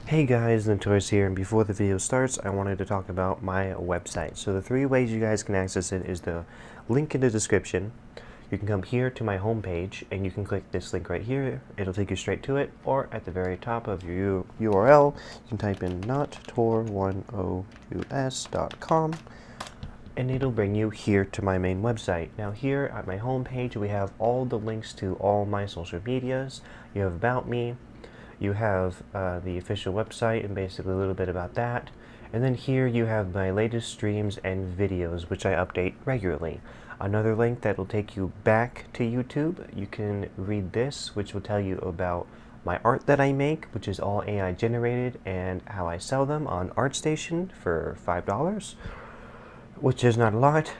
Hey guys, Notorious here, and before the video starts, I wanted to talk about my website. So the three ways you guys can access it is the link in the description. You can come here to my homepage, and you can click this link right here. It'll take you straight to it, or at the very top of your URL, you can type in nottor10us.com, and it'll bring you here to my main website. Now here at my homepage, we have all the links to all my social medias. You have About Me. You have the official website and basically a little bit about that. And then here you have my latest streams and videos, which I update regularly. Another link that will take you back to YouTube. You can read this, which will tell you about my art that I make, which is all AI generated, and how I sell them on ArtStation for $5, which is not a lot.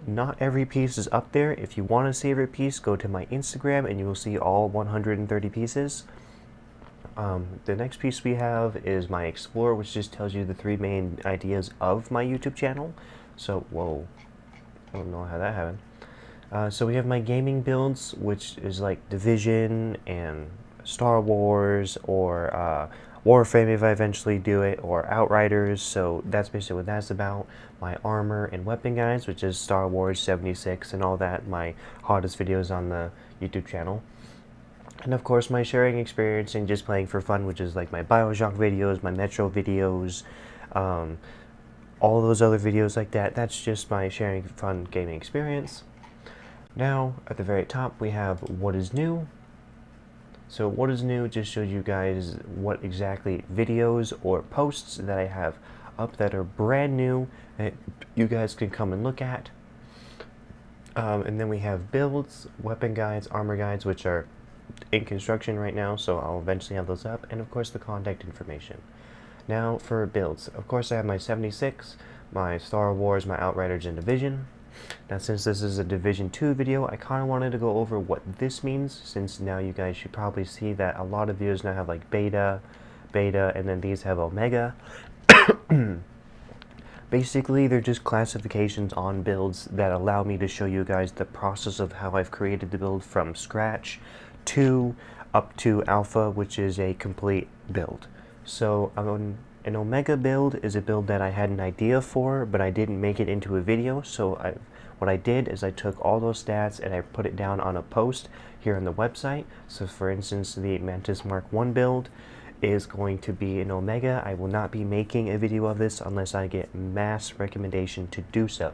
Not every piece is up there. If you want to see every piece, go to my Instagram and you will see all 130 pieces. The next piece we have is my Explore, which just tells you the three main ideas of my YouTube channel. So, whoa, I don't know how that happened. So we have my gaming builds, which is like Division and Star Wars, or Warframe if I eventually do it, or Outriders. So that's basically what that's about. My armor and weapon guides, which is Star Wars 76 and all that, my hottest videos on the YouTube channel. And of course my sharing experience and just playing for fun, which is like my Bioshock videos, my Metro videos, all those other videos like that. That's just my sharing fun gaming experience. Now at the very top we have what is new. So what is new just shows you guys what exactly videos or posts that I have up that are brand new that you guys can come and look at. And then we have builds, weapon guides, armor guides, which are in construction right now, so I'll eventually have those up, and of course the contact information. Now for builds, of course I have my 76, my Star Wars, my Outriders, and Division. Now since this is a Division 2 video, I kind of wanted to go over what this means, since now you guys should probably see that a lot of videos now have like beta, and then these have Omega. Basically, they're just classifications on builds that allow me to show you guys the process of how I've created the build from scratch to up to alpha, which is a complete build. So an Omega build is a build that I had an idea for, but I didn't make it into a video. So what I did is I took all those stats and I put it down on a post here on the website. So for instance, the Mantis Mark 1 build is going to be an Omega. I will not be making a video of this unless I get mass recommendation to do so.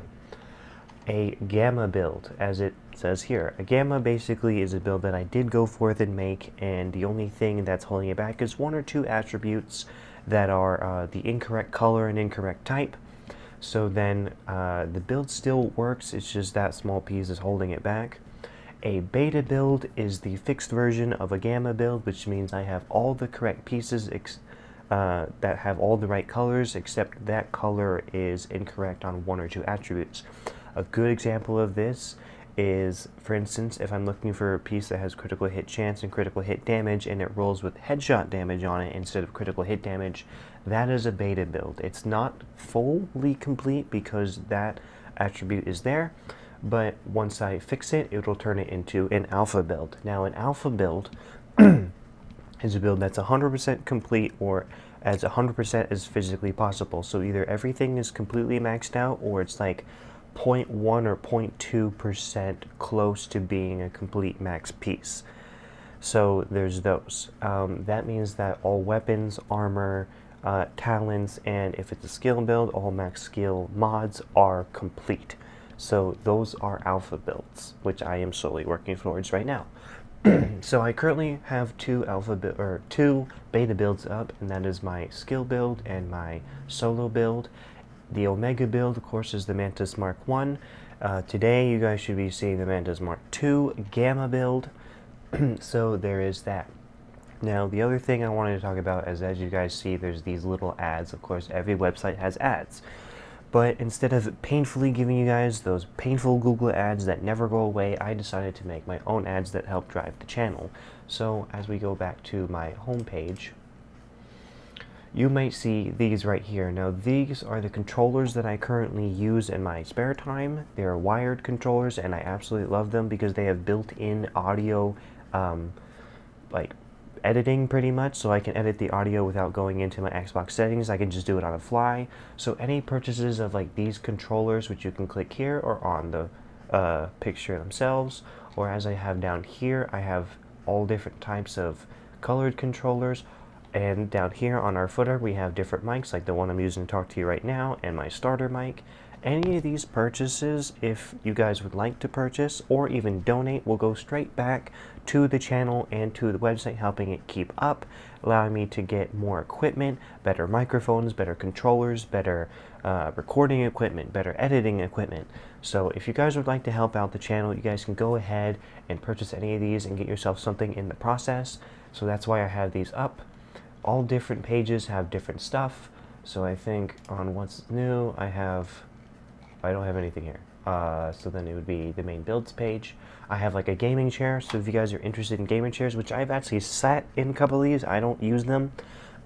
A Gamma build, as it says here. A Gamma basically is a build that I did go forth and make, and the only thing that's holding it back is one or two attributes that are the incorrect color and incorrect type. So then the build still works, it's just that small piece is holding it back. A beta build is the fixed version of a gamma build, which means I have all the correct pieces that have all the right colors, except that color is incorrect on one or two attributes. A good example of this is, for instance, if I'm looking for a piece that has critical hit chance and critical hit damage and it rolls with headshot damage on it instead of critical hit damage, that is a beta build. It's not fully complete because that attribute is there, but once I fix it, it'll turn it into an alpha build. Now an alpha build is a build that's 100% complete, or as 100% as physically possible. So either everything is completely maxed out, or it's like 0.1 or 0.2% close to being a complete max piece. So there's those. That means that all weapons, armor, talents, and if it's a skill build, all max skill mods are complete. So those are alpha builds, which I am slowly working towards right now. So I currently have two beta builds up, and that is my skill build and my solo build. The Omega build, of course, is the Mantis Mark 1. Today, you guys should be seeing the Mantis Mark 2 Gamma build. So there is that. Now, the other thing I wanted to talk about is, as you guys see, there's these little ads. Of course, every website has ads. But instead of painfully giving you guys those painful Google ads that never go away, I decided to make my own ads that help drive the channel. So as we go back to my homepage, you might see these right here. Now these are the controllers that I currently use in my spare time. They are wired controllers and I absolutely love them because they have built-in audio like editing pretty much, so I can edit the audio without going into my Xbox settings. I can just do it on the fly. So any purchases of like these controllers, which you can click here or on the picture themselves, or as I have down here, I have all different types of colored controllers. And down here on our footer, we have different mics, like the one I'm using to talk to you right now, and my starter mic. Any of these purchases, if you guys would like to purchase or even donate, will go straight back to the channel and to the website, helping it keep up, allowing me to get more equipment, better microphones, better controllers, better recording equipment, better editing equipment. So if you guys would like to help out the channel, you guys can go ahead and purchase any of these and get yourself something in the process. So that's why I have these up. All different pages have different stuff. So I think on what's new, I don't have anything here. So then it would be the main builds page. I have like a gaming chair. So if you guys are interested in gaming chairs, which I've actually sat in a couple of these, I don't use them,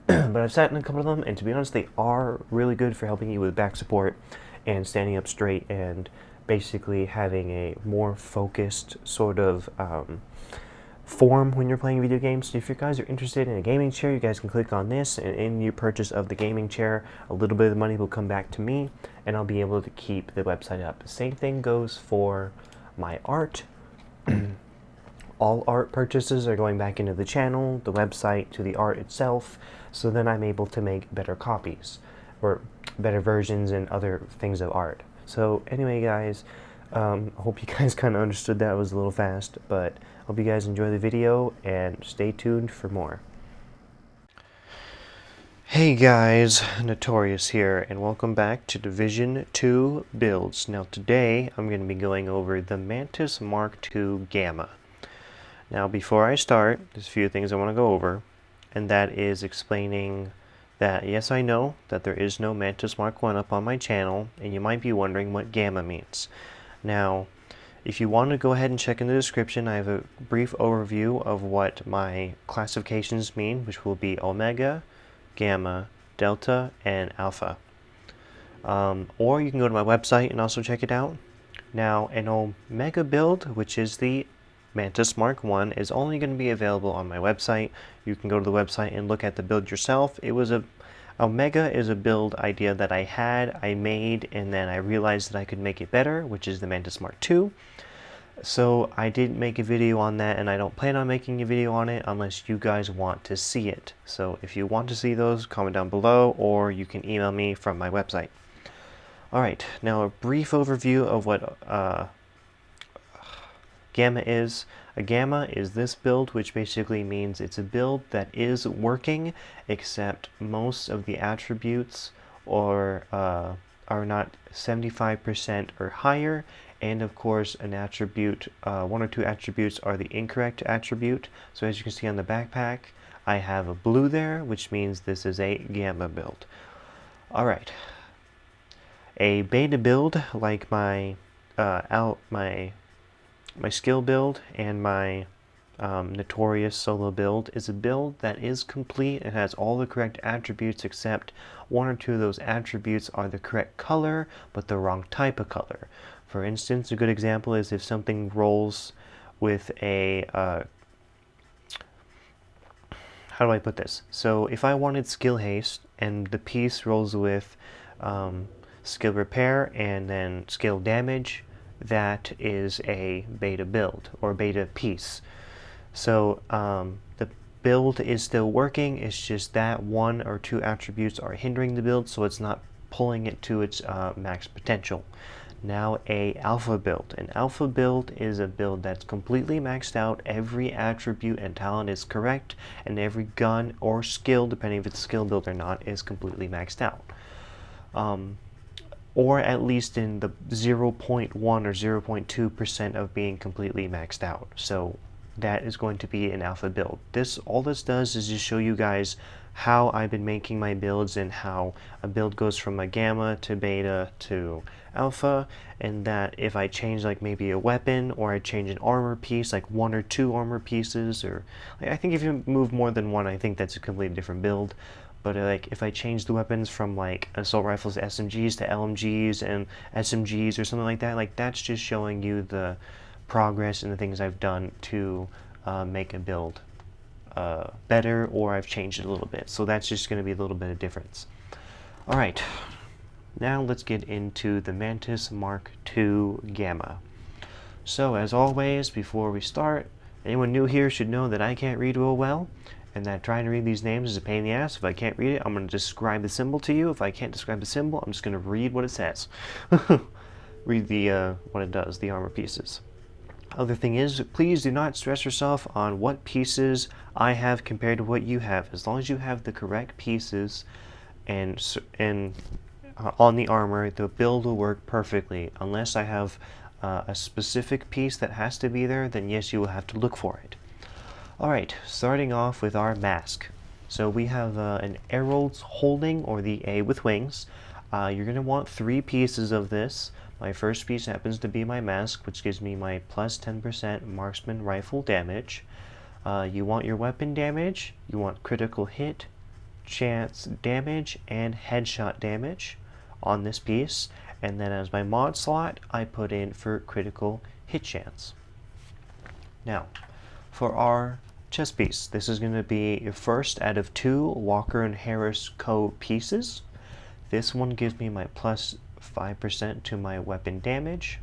but I've sat in a couple of them, and to be honest, they are really good for helping you with back support and standing up straight and basically having a more focused sort of form when you're playing video games. So if you guys are interested in a gaming chair, you guys can click on this, and in your purchase of the gaming chair, a little bit of the money will come back to me, and I'll be able to keep the website up. The same thing goes for my art. All art purchases are going back into the channel, the website, to the art itself, so then I'm able to make better copies or better versions and other things of art. So anyway, guys, I hope you guys kind of understood that. It was a little fast, but hope you guys enjoy the video and stay tuned for more. Hey guys, Notorious here, and welcome back to Division 2 builds. Now today I'm going to be going over the Mantis Mark II Gamma. Now before I start, there's a few things I want to go over, and that is explaining that yes, I know that there is no Mantis Mark I up on my channel, and you might be wondering what Gamma means. Now, if you want to go ahead and check in the description, I have a brief overview of what my classifications mean, which will be Omega, Gamma, Delta, and Alpha. Or you can go to my website and also check it out. Now, an Omega build, which is the Mantis Mark I, is only going to be available on my website. You can go to the website and look at the build yourself. Omega is a build idea that I made, and then I realized that I could make it better, which is the Mantis Mark II. So I didn't make a video on that, and I don't plan on making a video on it unless you guys want to see it. So if you want to see those, comment down below, or you can email me from my website. Alright, now a brief overview of what Gamma is. A Gamma is this build, which basically means it's a build that is working, except most of the attributes are not 75% or higher, and of course an attribute, one or two attributes are the incorrect attribute. So as you can see on the backpack, I have a blue there, which means this is a Gamma build. Alright, a beta build like my skill build and my Notorious solo build is a build that is complete and has all the correct attributes, except one or two of those attributes are the correct color but the wrong type of color. For instance, a good example is if something rolls with a how do I put this? So if I wanted skill haste and the piece rolls with skill repair and then skill damage, that is a beta build or beta piece. So the build is still working, it's just that one or two attributes are hindering the build, so it's not pulling it to its max potential. Now a alpha build. An alpha build is a build that's completely maxed out. Every attribute and talent is correct, and every gun or skill, depending if it's a skill build or not, is completely maxed out. Or at least in the 0.1 or 0.2% of being completely maxed out. So that is going to be an alpha build. All this does is just show you guys how I've been making my builds and how a build goes from a gamma to beta to alpha, and that if I change like maybe a weapon or I change an armor piece, like one or two armor pieces, or I think if you move more than one, I think that's a completely different build. But like if I change the weapons from like assault rifles to SMGs to LMGs and SMGs or something like that, that's just showing you the progress and the things I've done to make a build better, or I've changed it a little bit. So that's just going to be a little bit of difference. All right, now let's get into the Mantis Mark II Gamma. So as always, before we start, anyone new here should know that I can't read real well, and that trying to read these names is a pain in the ass. If I can't read it, I'm going to describe the symbol to you. If I can't describe the symbol, I'm just going to read what it says. Read the what it does, the armor pieces. Other thing is, please do not stress yourself on what pieces I have compared to what you have. As long as you have the correct pieces and on the armor, the build will work perfectly. Unless I have a specific piece that has to be there, then yes, you will have to look for it. Alright, starting off with our mask. So we have an Herald's Holding, or the A with wings. You're going to want 3 pieces of this. My first piece happens to be my mask, which gives me my plus 10% marksman rifle damage. You want your weapon damage, you want critical hit, chance damage, and headshot damage on this piece. And then as my mod slot, I put in for critical hit chance. Now, for our chest piece, this is going to be your first out of 2 Walker and Harris Co. pieces. This one gives me my plus 5% to my weapon damage.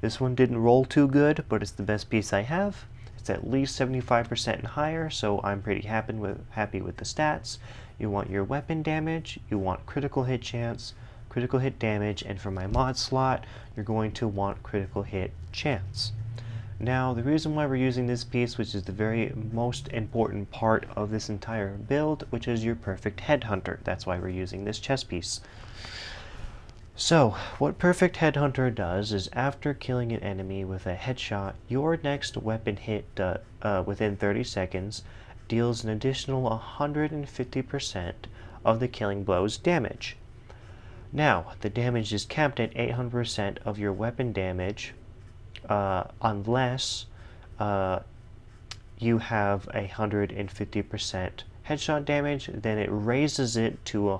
This one didn't roll too good, but it's the best piece I have. It's at least 75% and higher, so I'm pretty happy with the stats. You want your weapon damage, you want critical hit chance, critical hit damage, and for my mod slot, you're going to want critical hit chance. Now, the reason why we're using this piece, which is the very most important part of this entire build, which is your perfect headhunter. That's why we're using this chest piece. So, what Perfect Headhunter does is after killing an enemy with a headshot, your next weapon hit within 30 seconds deals an additional 150% of the killing blow's damage. Now, the damage is capped at 800% of your weapon damage unless you have 150% headshot damage, then it raises it to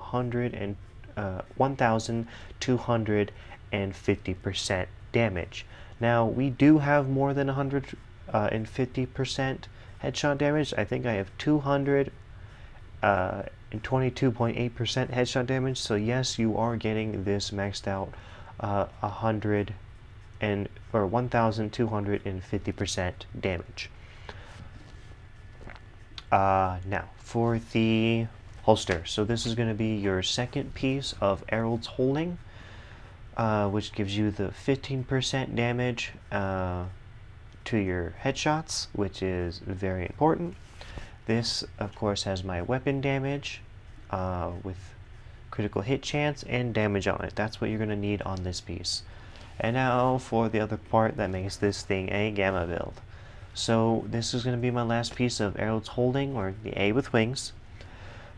1,250% damage. Now, we do have more than 150% headshot damage. I think I have 222.8% headshot damage, so yes, you are getting this maxed out 1,250% damage. Now, for the holster. So this is going to be your second piece of Herald's Holding, which gives you the 15% damage to your headshots, which is very important. This, of course, has my weapon damage with critical hit chance and damage on it. That's what you're going to need on this piece. And now for the other part that makes this thing a gamma build. So this is going to be my last piece of Herald's Holding, or the A with wings.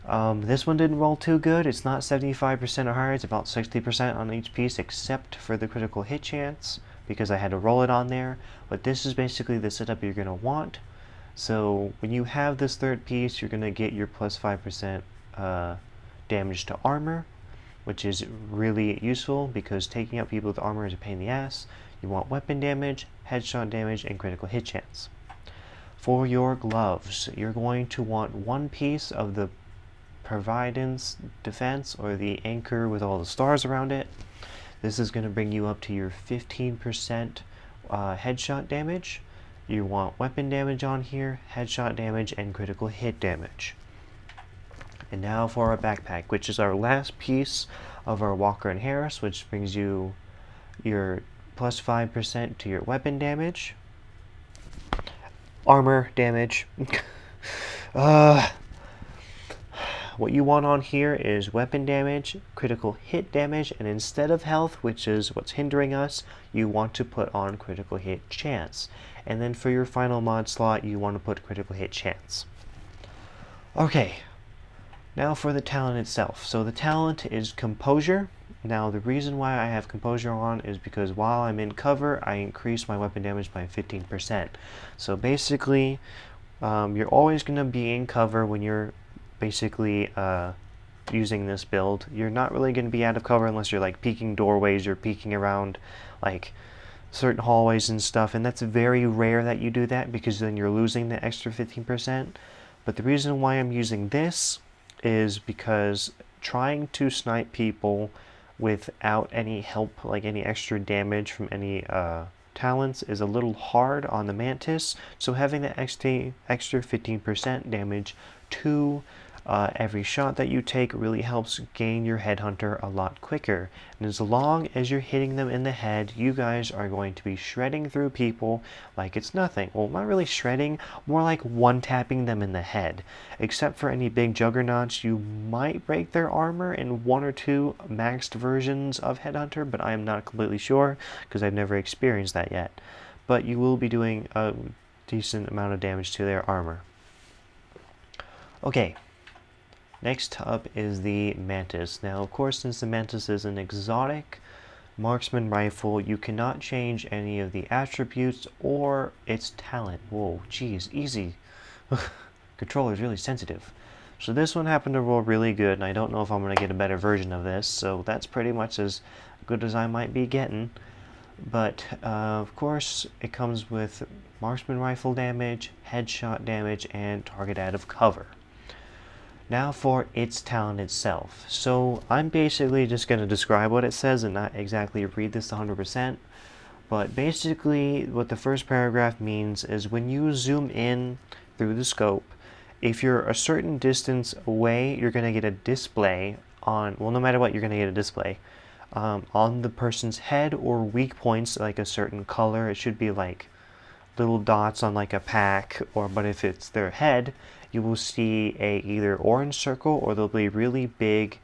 This one didn't roll too good. It's not 75% or higher. It's about 60% on each piece, except for the critical hit chance, because I had to roll it on there. But this is basically the setup you're going to want. So when you have this third piece, you're going to get your plus 5% damage to armor, which is really useful because taking out people with armor is a pain in the ass. You want weapon damage, headshot damage, and critical hit chance. For your gloves, you're going to want 1 piece of the Providence Defense, or the anchor with all the stars around it. This is going to bring you up to your 15% headshot damage. You want weapon damage on here, headshot damage, and critical hit damage. And now for our backpack, which is our last piece of our Walker and Harris, which brings you your plus 5% to your weapon damage, armor damage. What you want on here is weapon damage, critical hit damage, and instead of health, which is what's hindering us, you want to put on critical hit chance. And then for your final mod slot, you want to put critical hit chance. Okay, now for the talent itself. So the talent is Composure. Now the reason why I have Composure on is because while I'm in cover, I increase my weapon damage by 15%. So basically, you're always going to be in cover when you're basically using this build. You're not really going to be out of cover unless you're like peeking doorways or peeking around like certain hallways and stuff, and that's very rare that you do that because then you're losing the extra 15%. But the reason why I'm using this is because trying to snipe people without any help, like any extra damage from any talents, is a little hard on the Mantis. So having that extra 15% damage to every shot that you take really helps gain your headhunter a lot quicker. And as long as you're hitting them in the head, you guys are going to be shredding through people like it's nothing. Well, not really shredding, more like one-tapping them in the head. Except for any big juggernauts, you might break their armor in 1 or 2 maxed versions of headhunter, but I am not completely sure because I've never experienced that yet. But you will be doing a decent amount of damage to their armor. Okay. Next up is the Mantis. Now, of course, since the Mantis is an exotic marksman rifle, you cannot change any of the attributes or its talent. Whoa, geez, easy. Controller is really sensitive. So this one happened to roll really good, and I don't know if I'm going to get a better version of this, so that's pretty much as good as I might be getting. But, of course, it comes with marksman rifle damage, headshot damage, and target out of cover. Now for its talent itself. So I'm basically just going to describe what it says and not exactly read this 100%. But basically what the first paragraph means is when you zoom in through the scope, if you're a certain distance away, you're going to get a display on, well, no matter what, you're going to get a display on the person's head or weak points, like a certain color. It should be like little dots on like a pack, but if it's their head, you will see a either orange circle or there'll be really big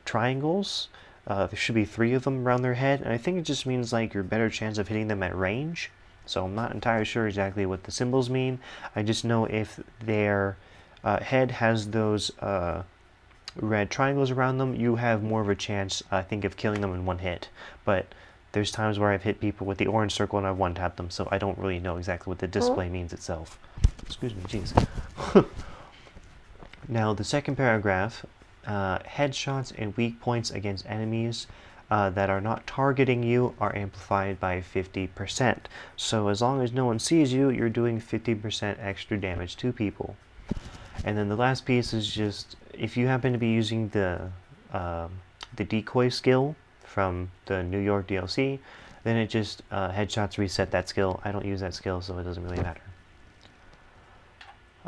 triangles. There should be 3 of them around their head, and I think it just means like your better chance of hitting them at range. So I'm not entirely sure exactly what the symbols mean. I just know if their head has those red triangles around them, you have more of a chance, I think, of killing them in one hit. But there's times where I've hit people with the orange circle and I've one-tapped them, so I don't really know exactly what the display means itself. Excuse me, jeez. Now, the second paragraph, headshots and weak points against enemies that are not targeting you are amplified by 50%. So as long as no one sees you, you're doing 50% extra damage to people. And then the last piece is just, if you happen to be using the decoy skill from the New York DLC, then it just headshots reset that skill. I don't use that skill, so it doesn't really matter.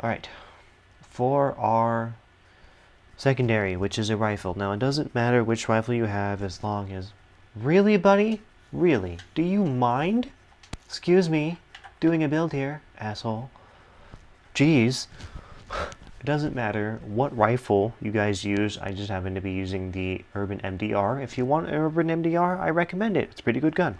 Alright, for our secondary, which is a rifle. Now, it doesn't matter which rifle you have as long as... Really, buddy? Really? Do you mind? Excuse me, doing a build here, asshole. Jeez. It doesn't matter what rifle you guys use, I just happen to be using the Urban MDR. If you want an Urban MDR, I recommend it. It's a pretty good gun.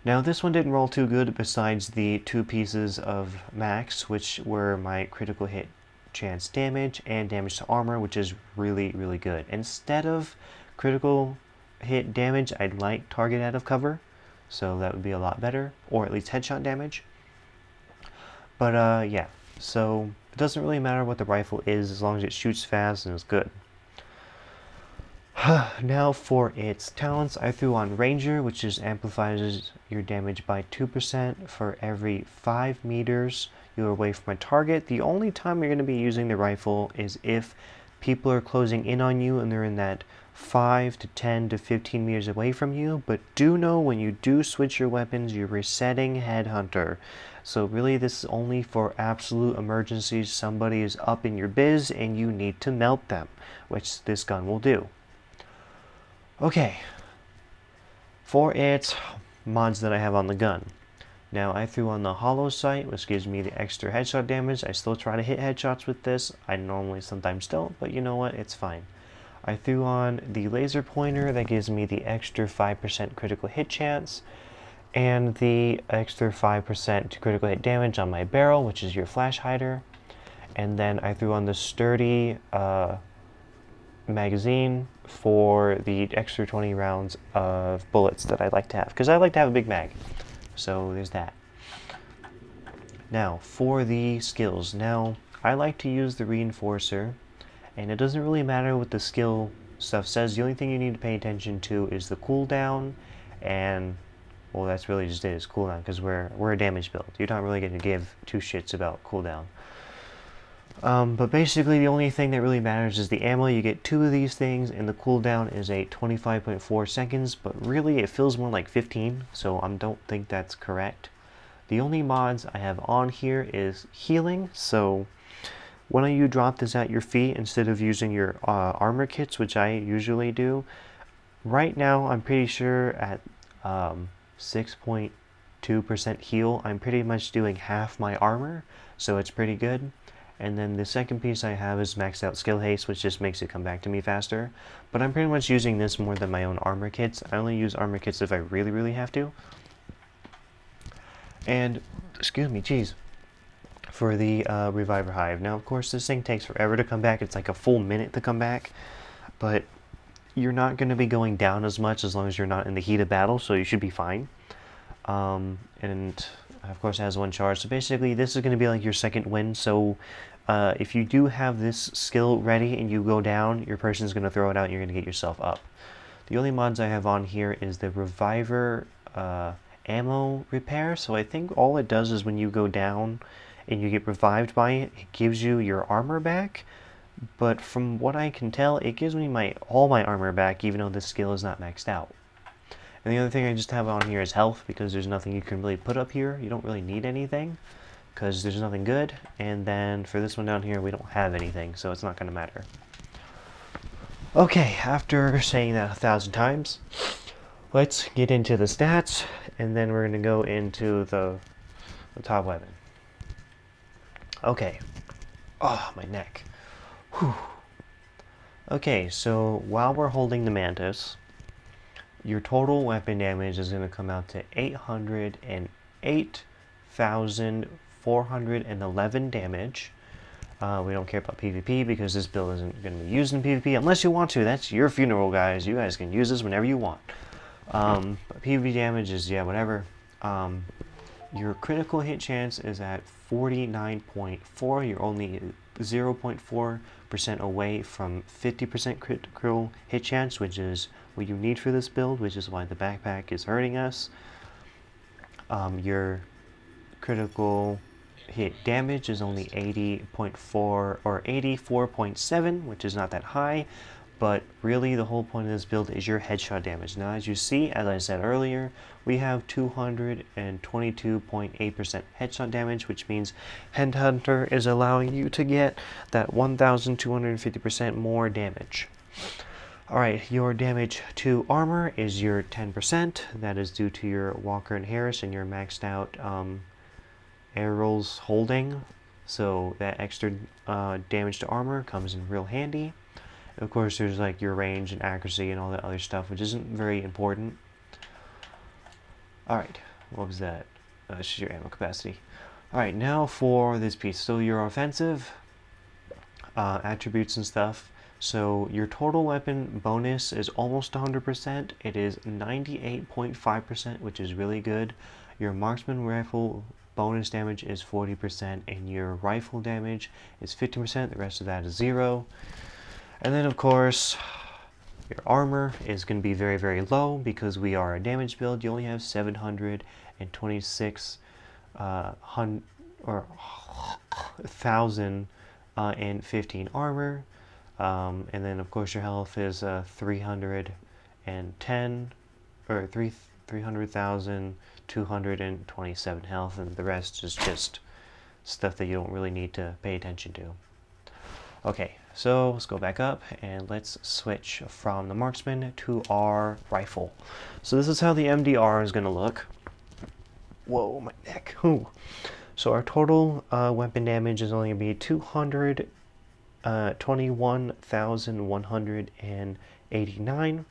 Now, this one didn't roll too good besides the 2 pieces of max, which were my critical hit chance damage and damage to armor, which is really, really good. Instead of critical hit damage, I'd like target out of cover, so that would be a lot better, or at least headshot damage. But yeah, so it doesn't really matter what the rifle is as long as it shoots fast and is good. Now for its talents, I threw on Ranger, which is amplifies your damage by 2% for every 5 meters you're away from a target. The only time you're going to be using the rifle is if people are closing in on you and they're in that 5 to 10 to 15 meters away from you. But do know when you do switch your weapons, you're resetting Headhunter. So really this is only for absolute emergencies. Somebody is up in your biz and you need to melt them, which this gun will do. Okay, for its mods that I have on the gun. Now, I threw on the hollow sight, which gives me the extra headshot damage. I still try to hit headshots with this. I normally sometimes don't, but you know what? It's fine. I threw on the laser pointer that gives me the extra 5% critical hit chance, and the extra 5% critical hit damage on my barrel, which is your flash hider. And then I threw on the sturdy magazine for the extra 20 rounds of bullets that I like to have, because I like to have a big mag. So there's that. Now for the skills. Now I like to use the reinforcer, and it doesn't really matter what the skill stuff says. The only thing you need to pay attention to is the cooldown, and well, that's really just it, is cooldown, because we're a damage build. You're not really going to give 2 shits about cooldown. But basically the only thing that really matters is the ammo. You get 2 of these things, and the cooldown is a 25.4 seconds, but really it feels more like 15, so I don't think that's correct. The only mods I have on here is healing, so when you drop this at your feet instead of using your armor kits, which I usually do, right now I'm pretty sure at 6.2% heal, I'm pretty much doing half my armor, so it's pretty good. And then the second piece I have is maxed out skill haste, which just makes it come back to me faster. But I'm pretty much using this more than my own armor kits. I only use armor kits if I really, really have to. And, excuse me, geez, for the Reviver Hive. Now, of course, this thing takes forever to come back. It's like a full minute to come back. But you're not going to be going down as much as long as you're not in the heat of battle, so you should be fine. And of course it has 1 charge, so basically this is going to be like your second win. So if you do have this skill ready and you go down, your person's going to throw it out and you're going to get yourself up. The only mods I have on here is the Reviver ammo repair. So I think all it does is when you go down and you get revived by it, it gives you your armor back. But from what I can tell, it gives me all my armor back, even though this skill is not maxed out. And the other thing I just have on here is health, because there's nothing you can really put up here. You don't really need anything, because there's nothing good. And then for this one down here, we don't have anything, so it's not going to matter. Okay, after saying that 1,000 times, let's get into the stats, and then we're going to go into the top weapon. Okay. Oh, my neck. Whew. Okay, so while we're holding the Mantis, your total weapon damage is going to come out to 808,411 damage. We don't care about PvP because this build isn't going to be used in PvP unless you want to. That's your funeral, guys. You guys can use this whenever you want. But PvP damage is, yeah, whatever. Your critical hit chance is at 49.4. You're only 0.4% away from 50% critical hit chance, which is what you need for this build, which is why the backpack is hurting us. Your critical hit damage is only 80.4 or 84.7, which is not that high, but really the whole point of this build is your headshot damage. Now, as you see, as I said earlier, we have 222.8% headshot damage, which means Headhunter is allowing you to get that 1,250% more damage. Alright, your damage to armor is your 10%. That is due to your Walker and Harris and your maxed out air rolls holding. So that extra damage to armor comes in real handy. Of course, there's like your range and accuracy and all that other stuff, which isn't very important. Alright, what was that? It's just your ammo capacity. Alright, now for this piece. So your offensive attributes and stuff. So your total weapon bonus is almost 100%. It is 98.5%, which is really good. Your marksman rifle bonus damage is 40%, and your rifle damage is 50%. The rest of that is 0. And then, of course, your armor is going to be very, very low because we are a damage build. You only have 726 1,015 armor. And then, of course, your health is 310 or 300,227 health, and the rest is just stuff that you don't really need to pay attention to. Okay, so let's go back up and let's switch from the marksman to our rifle. So this is how the MDR is going to look. Whoa, my neck. Ooh. So our total weapon damage is only going to be 221,189.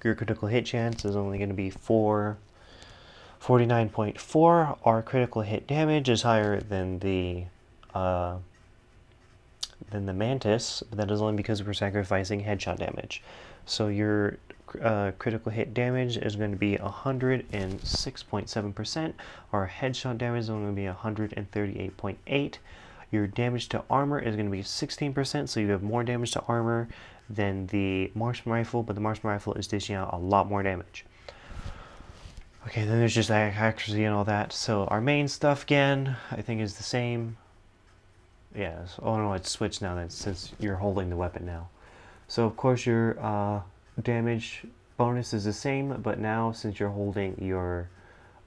Your critical hit chance is only going to be 49.4. Our critical hit damage is higher than the Mantis, but that is only because we're sacrificing headshot damage. So your critical hit damage is going to be 106.7%. Our headshot damage is only going to be 138.8. Your damage to armor is going to be 16%, so you have more damage to armor than the marksman rifle, but the marksman rifle is dishing out a lot more damage. Okay, then there's just accuracy and all that. So our main stuff again, I think, is the same. yeah, so, oh no, it's switched now then, since you're holding the weapon now. So of course your damage bonus is the same, but now since you're holding your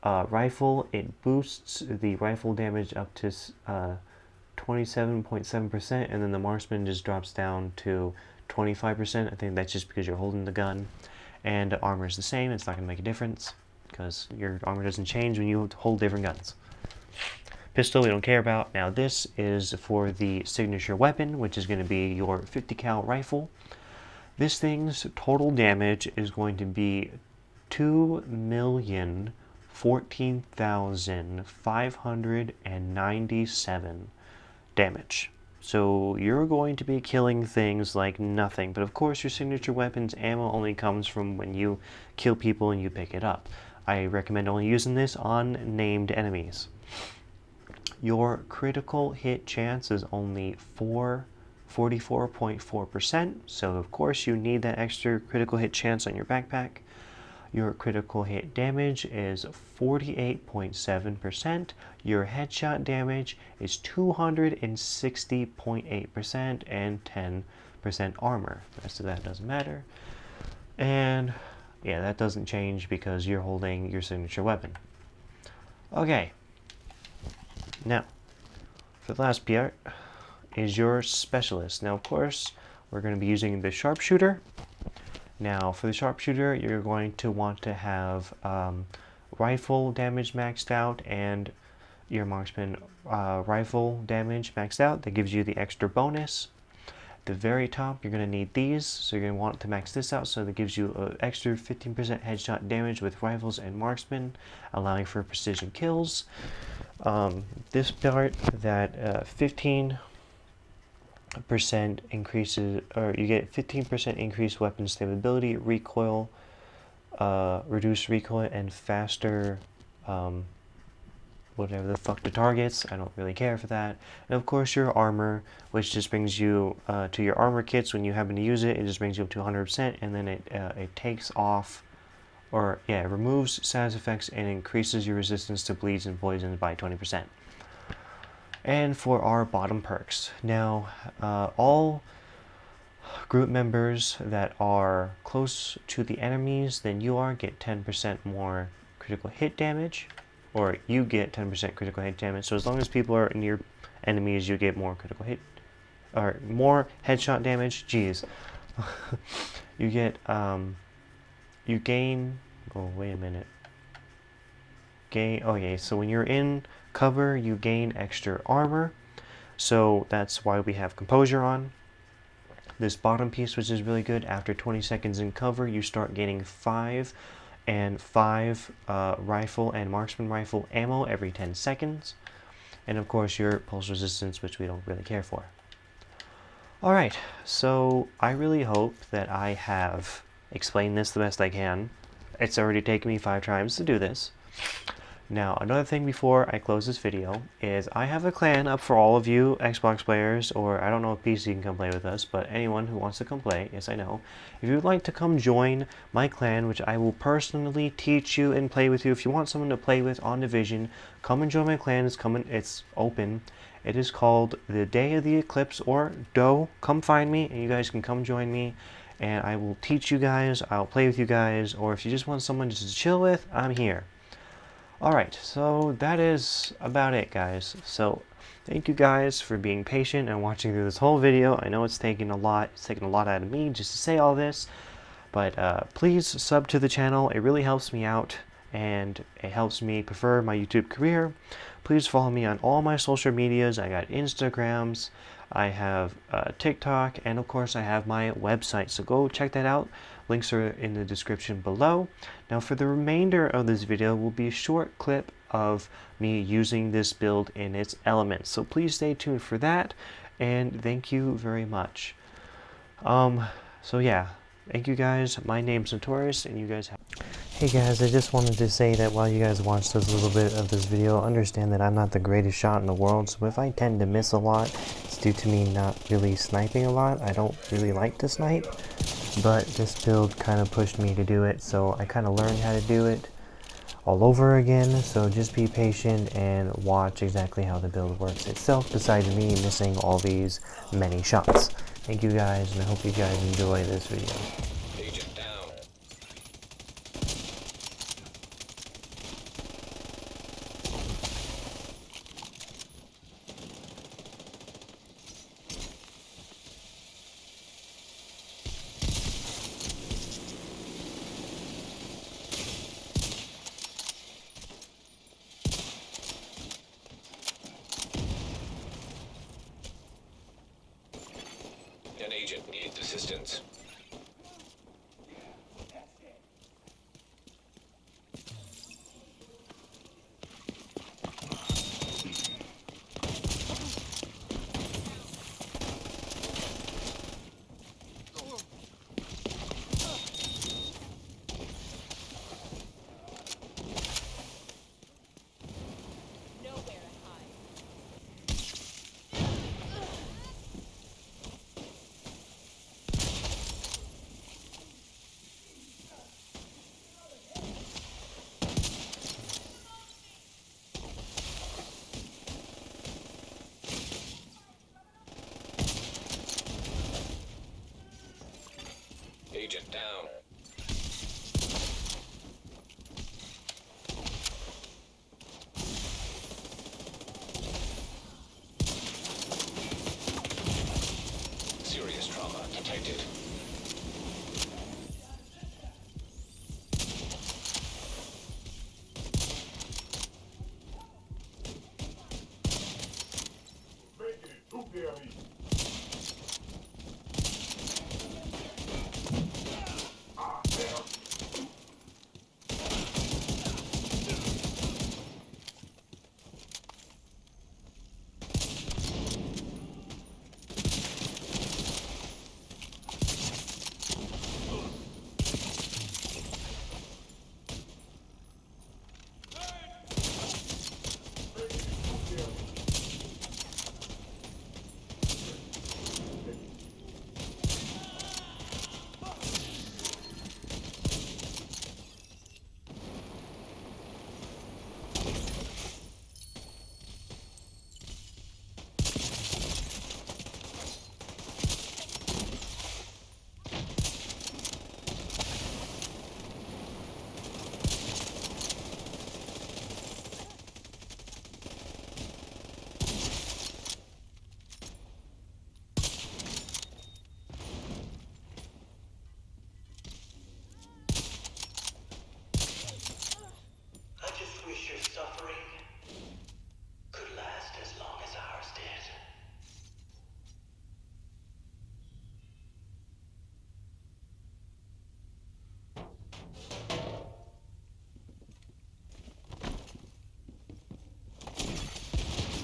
rifle, it boosts the rifle damage up to 27.7%, and then the marksman just drops down to 25%. I think that's just because you're holding the gun. And armor is the same, it's not going to make a difference, because your armor doesn't change when you hold different guns. Pistol we don't care about. Now this is for the signature weapon, which is going to be your 50 cal rifle. This thing's total damage is going to be 2,014,597 damage. So you're going to be killing things like nothing. But of course your signature weapon's ammo only comes from when you kill people and you pick it up. I recommend only using this on named enemies. Your critical hit chance is only 44.4%, so of course you need that extra critical hit chance on your backpack. Your critical hit damage is 48.7%. Your headshot damage is 260.8% and 10% armor. The rest of that doesn't matter. And yeah, that doesn't change because you're holding your signature weapon. Okay. Now, for the last part is your specialist. Now, of course, we're going to be using the sharpshooter. Now, for the sharpshooter, you're going to want to have rifle damage maxed out and your marksman rifle damage maxed out. That gives you the extra bonus. At the very top, you're going to need these, so you're going to want to max this out, so that gives you an extra 15% headshot damage with rifles and marksman, allowing for precision kills. This part that 15% increases, or you get 15% increased weapon stability, recoil, reduced recoil, and faster, whatever the fuck the targets. I don't really care for that. And of course your armor, which just brings you to your armor kits when you happen to use it. It just brings you up to 100%, and then it takes off, or yeah, it removes status effects and increases your resistance to bleeds and poisons by 20%. And for our bottom perks, now all group members that are close to the enemies than you are get 10% more critical hit damage, or you get 10% critical hit damage. So as long as people are near enemies, you get more critical hit, or more headshot damage. Jeez. You get you gain, oh wait a minute, okay, so when you're in cover you gain extra armor, so that's why we have composure on. This bottom piece, which is really good, after 20 seconds in cover you start gaining 5 rifle and marksman rifle ammo every 10 seconds, and of course your pulse resistance, which we don't really care for. Alright, so I really hope that I have explain this the best I can. It's already taken me 5 times to do this. Now, another thing before I close this video is I have a clan up for all of you Xbox players, or I don't know if PC can come play with us, but anyone who wants to come play, yes I know. If you would like to come join my clan, which I will personally teach you and play with you, if you want someone to play with on Division, come and join my clan. It's open. It is called the Day of the Eclipse, or DOE. Come find me and you guys can come join me, and I will teach you guys, I'll play with you guys, or if you just want someone just to chill with, I'm here. Alright, so that is about it, guys. So thank you guys for being patient and watching through this whole video. I know it's taken a lot out of me just to say all this, but please sub to the channel. It really helps me out and it helps me prefer my YouTube career. Please follow me on all my social medias. I got Instagrams, I have TikTok, and of course I have my website, so go check that out. Links are in the description below. Now for the remainder of this video will be a short clip of me using this build in its elements, so please stay tuned for that, and thank you very much. So yeah, thank you guys. My name's Notorious, and you guys have... Hey guys, I just wanted to say that while you guys watch this little bit of this video, understand that I'm not the greatest shot in the world, so if I tend to miss a lot, it's due to me not really sniping a lot. I don't really like to snipe, but this build kind of pushed me to do it, so I kind of learned how to do it all over again, so just be patient and watch exactly how the build works itself, besides me missing all these many shots. Thank you guys, and I hope you guys enjoy this video. Agent down. An agent needs assistance. Agent down. Serious trauma detected. I just wish your suffering could last as long as ours did.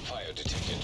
Fire detected.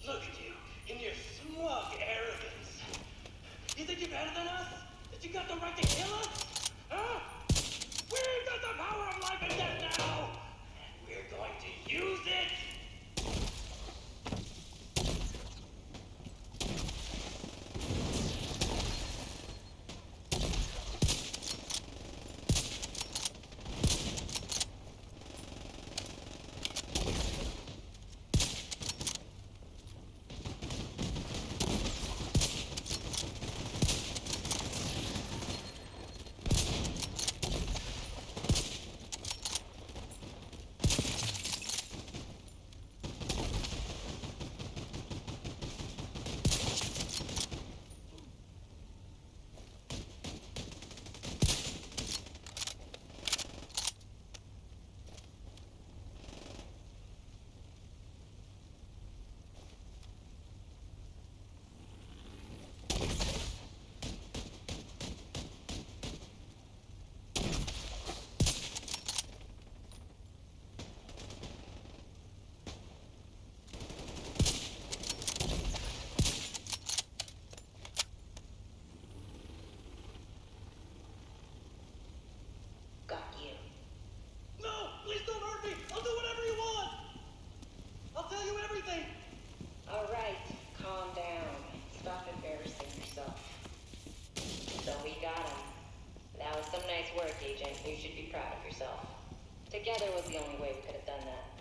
Look at you, in your smug arrogance. You think you're better than us? That you got the right to kill us? Huh? We've got the power of life and death now! And we're going to use it! So we got him. That was some nice work, Agent. You should be proud of yourself. Together was the only way we could have done that.